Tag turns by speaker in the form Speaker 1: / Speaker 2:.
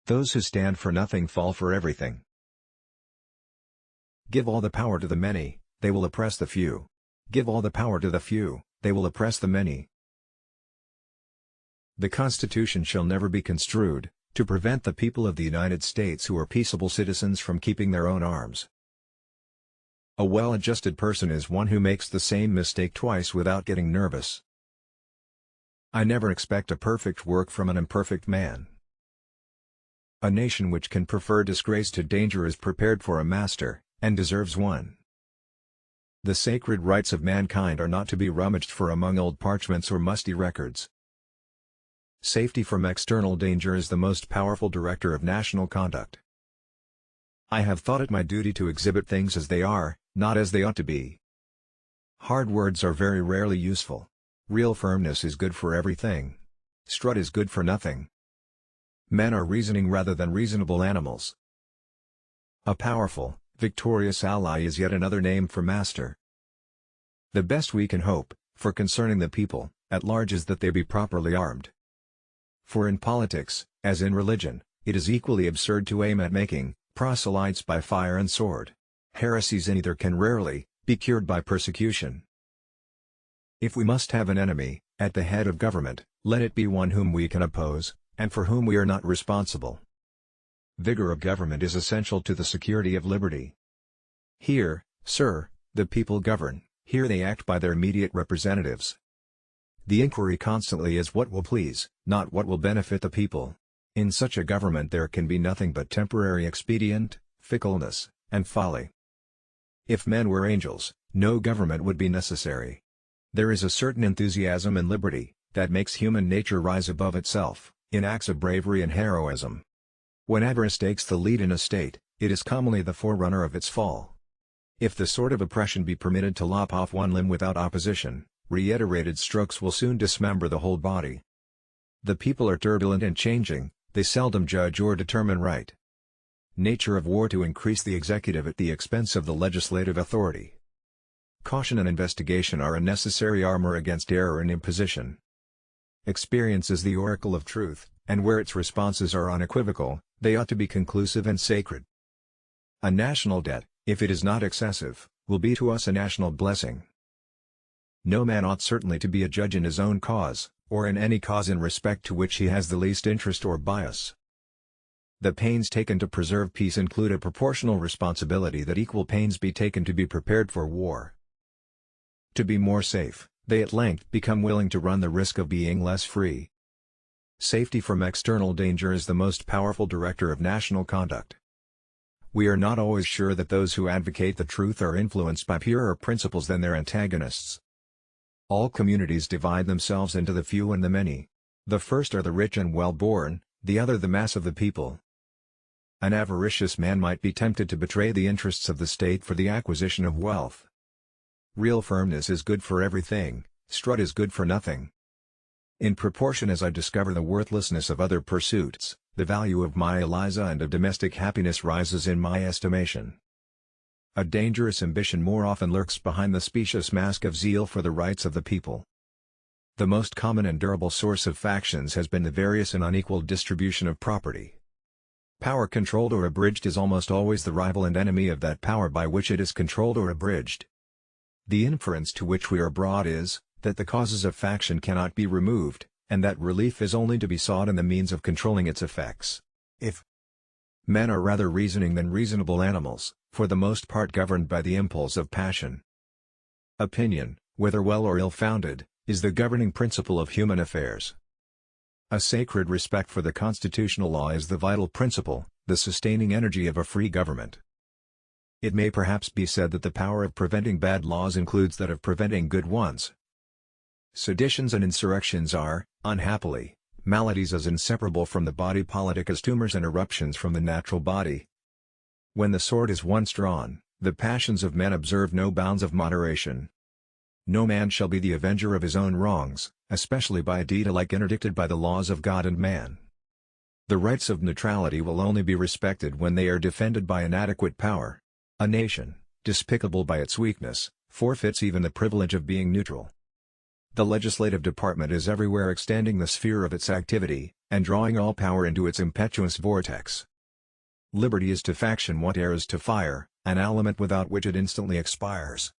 Speaker 1: Those who stand for nothing fall for everything. Give all the power to the many, they will oppress the few. Give all the power to the few, they will oppress the many. The Constitution shall never be construed to prevent the people of the United States who are peaceable citizens from keeping their own arms. A well-adjusted person is one who makes the same mistake twice without getting nervous. I never expect a perfect work from an imperfect man. A nation which can prefer disgrace to danger is prepared for a master, and deserves one. The sacred rights of mankind are not to be rummaged for among old parchments or musty records. Safety from external danger is the most powerful director of national conduct. I have thought it my duty to exhibit things as they are, not as they ought to be. Hard words are very rarely useful. Real firmness is good for everything. Strut is good for nothing. Men are reasoning rather than reasonable animals. A powerful, victorious ally is yet another name for master. The best we can hope, for concerning the people, at large is that they be properly armed. For in politics, as in religion, it is equally absurd to aim at making proselytes by fire and sword. Heresies in either can rarely be cured by persecution. If we must have an enemy, at the head of government, let it be one whom we can oppose, and for whom we are not responsible. Vigor of government is essential to the security of liberty. Here, sir, the people govern, here they act by their immediate representatives. The inquiry constantly is what will please, not what will benefit the people. In such a government there can be nothing but temporary expedient, fickleness, and folly. If men were angels, no government would be necessary. There is a certain enthusiasm in liberty, that makes human nature rise above itself, in acts of bravery and heroism. When avarice takes the lead in a state, it is commonly the forerunner of its fall. If the sword of oppression be permitted to lop off one limb without opposition, reiterated strokes will soon dismember the whole body. The people are turbulent and changing, they seldom judge or determine right. Nature of war to increase the executive at the expense of the legislative authority. Caution and investigation are a necessary armor against error and imposition. Experience is the oracle of truth, and where its responses are unequivocal, they ought to be conclusive and sacred. A national debt, if it is not excessive, will be to us a national blessing. No man ought certainly to be a judge in his own cause, or in any cause in respect to which he has the least interest or bias. The pains taken to preserve peace include a proportional responsibility that equal pains be taken to be prepared for war. To be more safe, they at length become willing to run the risk of being less free. Safety from external danger is the most powerful director of national conduct. We are not always sure that those who advocate the truth are influenced by purer principles than their antagonists. All communities divide themselves into the few and the many. The first are the rich and well-born, the other the mass of the people. An avaricious man might be tempted to betray the interests of the state for the acquisition of wealth. Real firmness is good for everything, strut is good for nothing. In proportion as I discover the worthlessness of other pursuits, the value of my Eliza and of domestic happiness rises in my estimation. A dangerous ambition more often lurks behind the specious mask of zeal for the rights of the people. The most common and durable source of factions has been the various and unequal distribution of property. Power controlled or abridged is almost always the rival and enemy of that power by which it is controlled or abridged. The inference to which we are brought is, that the causes of faction cannot be removed, and that relief is only to be sought in the means of controlling its effects. If men are rather reasoning than reasonable animals, for the most part governed by the impulse of passion. Opinion, whether well or ill-founded, is the governing principle of human affairs. A sacred respect for the constitutional law is the vital principle, the sustaining energy of a free government. It may perhaps be said that the power of preventing bad laws includes that of preventing good ones. Seditions and insurrections are, unhappily, maladies as inseparable from the body politic as tumors and eruptions from the natural body. When the sword is once drawn, the passions of men observe no bounds of moderation. No man shall be the avenger of his own wrongs, especially by a deed alike interdicted by the laws of God and man. The rights of neutrality will only be respected when they are defended by an adequate power. A nation, despicable by its weakness, forfeits even the privilege of being neutral. The legislative department is everywhere extending the sphere of its activity, and drawing all power into its impetuous vortex. Liberty is to faction what air is to fire, an element without which it instantly expires.